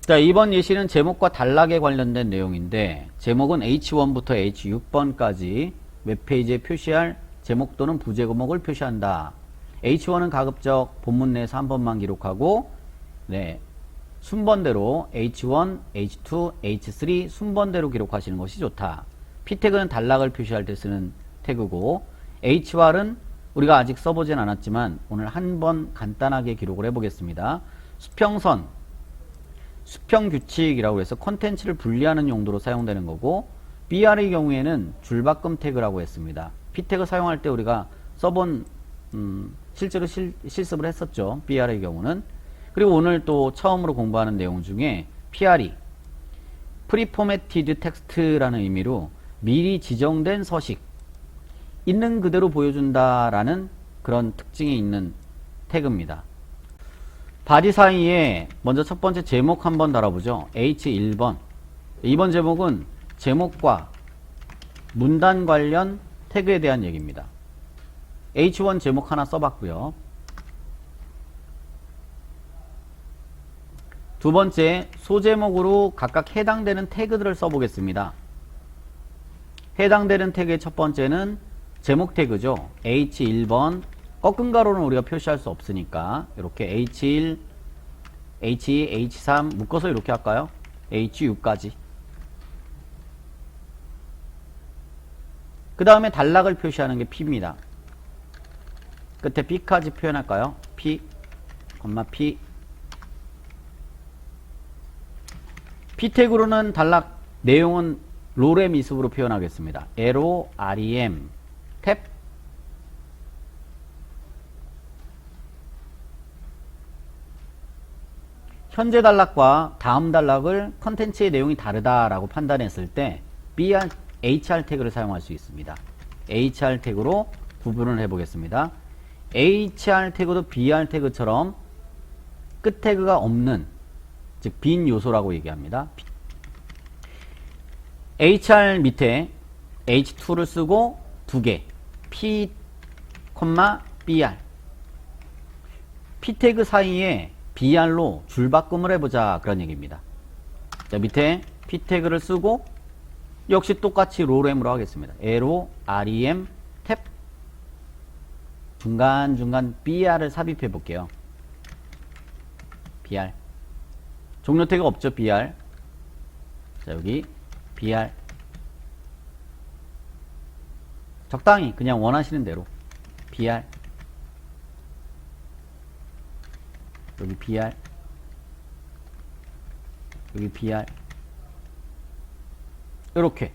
자, 이번 예시는 제목과 단락에 관련된 내용인데 제목은 H1부터 H6번까지 웹페이지에 표시할 제목 또는 부제목을 표시한다. H1은 가급적 본문 내에서 한 번만 기록하고 순번대로 H1, H2, H3 순번대로 기록하시는 것이 좋다. P태그는 단락을 표시할 때 쓰는 태그고 HR은 우리가 아직 써보진 않았지만 오늘 한번 간단하게 기록을 해보겠습니다. 수평선, 수평규칙이라고 해서 콘텐츠를 분리하는 용도로 사용되는 거고 BR의 경우에는 줄바꿈 태그라고 했습니다. P태그 사용할 때 우리가 써본 실제로 실습을 했었죠. BR의 경우는. 그리고 오늘 또 처음으로 공부하는 내용 중에 PRE, Pre-Formatted Text라는 의미로 미리 지정된 서식, 있는 그대로 보여준다라는 그런 특징이 있는 태그입니다. 바디 사이에 먼저 첫 번째 제목 한번 달아보죠. H1번. 이번 제목은 제목과 문단 관련 태그에 대한 얘기입니다. H1 제목 하나 써봤고요. 두 번째, 소제목으로 각각 해당되는 태그들을 써보겠습니다. 해당되는 태그의 첫 번째는 제목 태그죠. H1번. 꺾은 가로는 우리가 표시할 수 없으니까 이렇게 H1, H2, H3 묶어서 이렇게 할까요? H6까지. 그 다음에 단락을 표시하는 게 P입니다. 끝에 P까지 표현할까요? P, P. P 태그로는 단락 내용은 롤의 미습으로 표현하겠습니다. LO, REM, 탭. 현재 단락과 다음 단락을 컨텐츠의 내용이 다르다라고 판단했을 때 BR, HR 태그를 사용할 수 있습니다. HR 태그로 구분을 해보겠습니다. HR 태그도 BR 태그처럼 끝 태그가 없는, 즉 빈 요소라고 얘기합니다. HR 밑에 H2를 쓰고 두 개, P, BR. P 태그 사이에 BR로 줄바꿈을 해보자, 그런 얘기입니다. 자, 밑에 P 태그를 쓰고 역시 똑같이 롤엠으로 하겠습니다. LO, REM, 탭. 중간중간 BR을 삽입해 볼게요. BR. 종료 태그 없죠, BR. 자, 여기 BR. 적당히 그냥 원하시는 대로 BR. 여기 BR. 여기 BR. 이렇게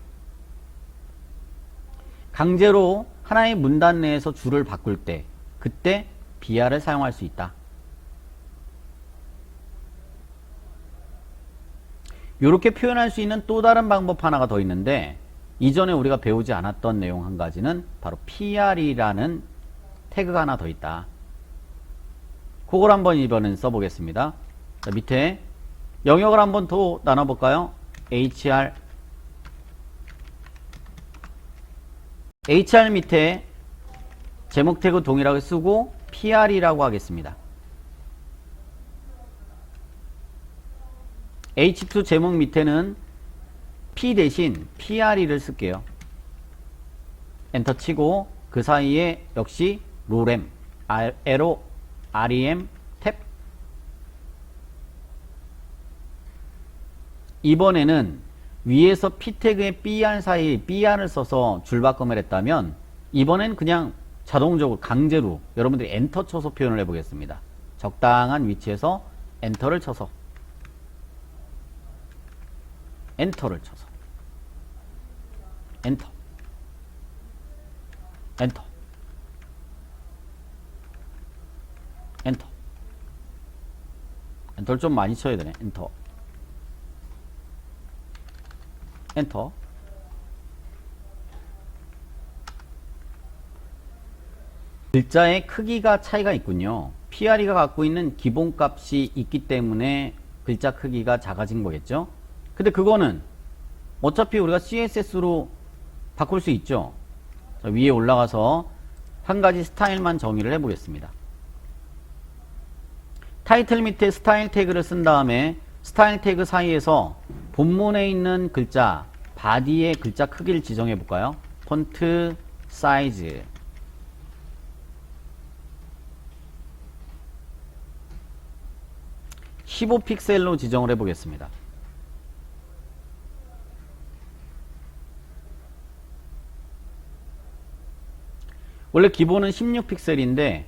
강제로 하나의 문단 내에서 줄을 바꿀 때 그때 BR을 사용할 수 있다. 이렇게 표현할 수 있는 또 다른 방법 하나가 더 있는데 이전에 우리가 배우지 않았던 내용 한 가지는 바로 PR이라는 태그가 하나 더 있다. 그걸 한번 이번엔 써보겠습니다. 자, 밑에 영역을 한번 더 나눠볼까요? HR. HR 밑에 제목 태그 동일하게 쓰고 PR이라고 하겠습니다. H2 제목 밑에는 P 대신 PRE를 쓸게요. 엔터 치고 그 사이에 역시 롤엠, LO, REM, 탭. 이번에는 위에서 P 태그에 BR 사이 BR을 써서 줄바꿈을 했다면 이번엔 그냥 자동적으로 강제로 여러분들이 엔터 쳐서 표현을 해보겠습니다. 적당한 위치에서 엔터를 쳐서 엔터를 쳐서 엔터 엔터 엔터 엔터를 좀 많이 쳐야 되네. 엔터 엔터. 글자의 크기가 차이가 있군요. PRE가 갖고 있는 기본값이 있기 때문에 글자 크기가 작아진 거겠죠. 근데 그거는 어차피 우리가 CSS로 바꿀 수 있죠. 자, 위에 올라가서 한 가지 스타일만 정의를 해보겠습니다. 타이틀 밑에 스타일 태그를 쓴 다음에 스타일 태그 사이에서 본문에 있는 글자 바디의 글자 크기를 지정해 볼까요? 폰트 사이즈 15픽셀로 지정을 해 보겠습니다. 원래 기본은 16픽셀인데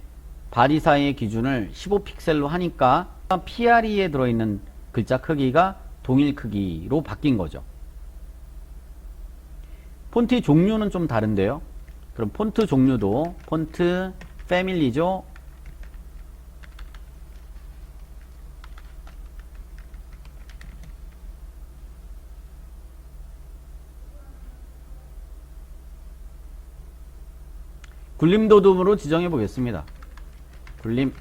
바디 사이의 기준을 15픽셀로 하니까 PRE에 들어있는 글자 크기가 동일 크기로 바뀐 거죠. 폰트 종류는 좀 다른데요. 그럼 폰트 종류도 폰트 패밀리죠. 굴림도둠으로 지정해 보겠습니다. 굴림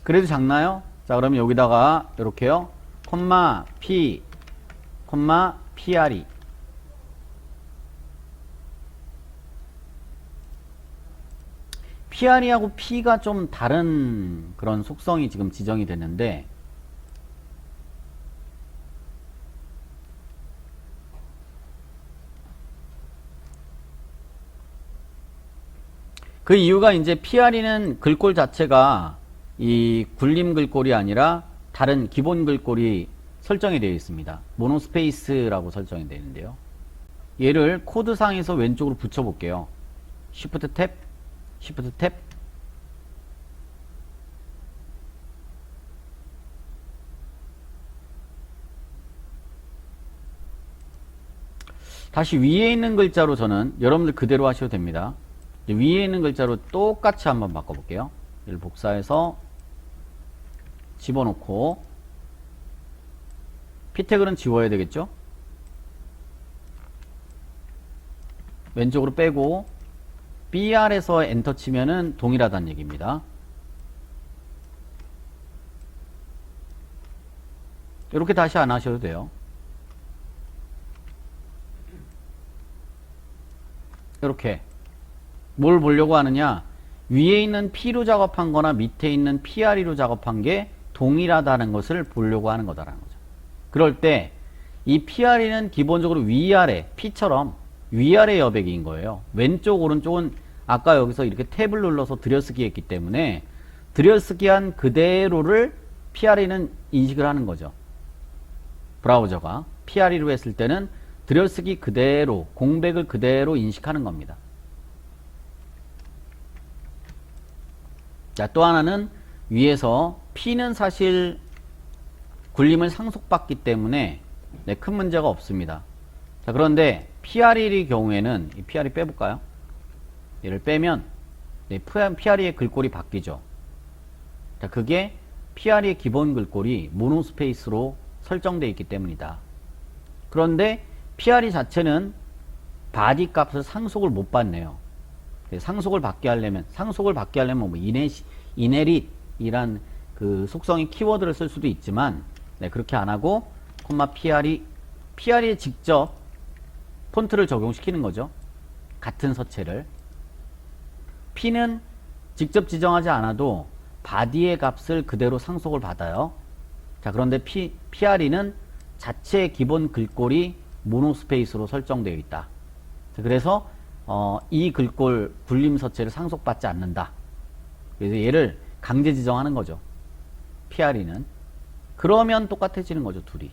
그래도 작나요? 자, 그러면 여기다가 이렇게요. 콤마 P 콤마 PRE PRE하고 P가 좀 다른 그런 속성이 지금 지정이 됐는데 그 이유가 이제 PRE는 글꼴 자체가 이 굴림 글꼴이 아니라 다른 기본 글꼴이 설정이 되어 있습니다. 모노스페이스라고 설정이 되어 있는데요. 얘를 코드상에서 왼쪽으로 붙여 볼게요. Shift 탭 Shift 탭 다시 위에 있는 글자로 저는 여러분들 그대로 하셔도 됩니다. 위에 있는 글자로 똑같이 한번 바꿔볼게요. 얘를 복사해서 집어넣고 P태그는 지워야 되겠죠? 왼쪽으로 빼고 BR에서 엔터 치면은 동일하다는 얘기입니다. 이렇게 다시 안 하셔도 돼요. 이렇게 뭘 보려고 하느냐, 위에 있는 P로 작업한 거나 밑에 있는 PRE로 작업한 게 동일하다는 것을 보려고 하는 거다라는 거죠. 그럴 때 이 PRE는 기본적으로 위아래 P처럼 위아래 여백인 거예요. 왼쪽 오른쪽은 아까 여기서 이렇게 탭을 눌러서 들여쓰기 했기 때문에 들여쓰기 한 그대로를 PRE는 인식을 하는 거죠. 브라우저가 PRE로 했을 때는 들여쓰기 그대로, 공백을 그대로 인식하는 겁니다. 자, 또 하나는 위에서 P는 사실 굴림을 상속받기 때문에 네, 큰 문제가 없습니다. 자, 그런데 PRE의 경우에는 이 PRE 빼볼까요? 얘를 빼면 네, PRE의 글꼴이 바뀌죠. 자, 그게 PRE의 기본 글꼴이 모노스페이스로 설정되어 있기 때문이다. 그런데 PRE 자체는 바디 값을 상속을 못 받네요. 상속을 받게 하려면 뭐 이네릿이란 그 속성의 키워드를 쓸 수도 있지만 네, 그렇게 안 하고 콤마 PRE에 직접 폰트를 적용시키는 거죠. 같은 서체를. P는 직접 지정하지 않아도 바디의 값을 그대로 상속을 받아요. 자, 그런데 PRE는 자체의 기본 글꼴이 모노스페이스로 설정되어 있다. 자, 그래서 이 글꼴 굴림 서체를 상속받지 않는다. 그래서 얘를 강제 지정하는 거죠. PRE는. 그러면 똑같아지는 거죠, 둘이.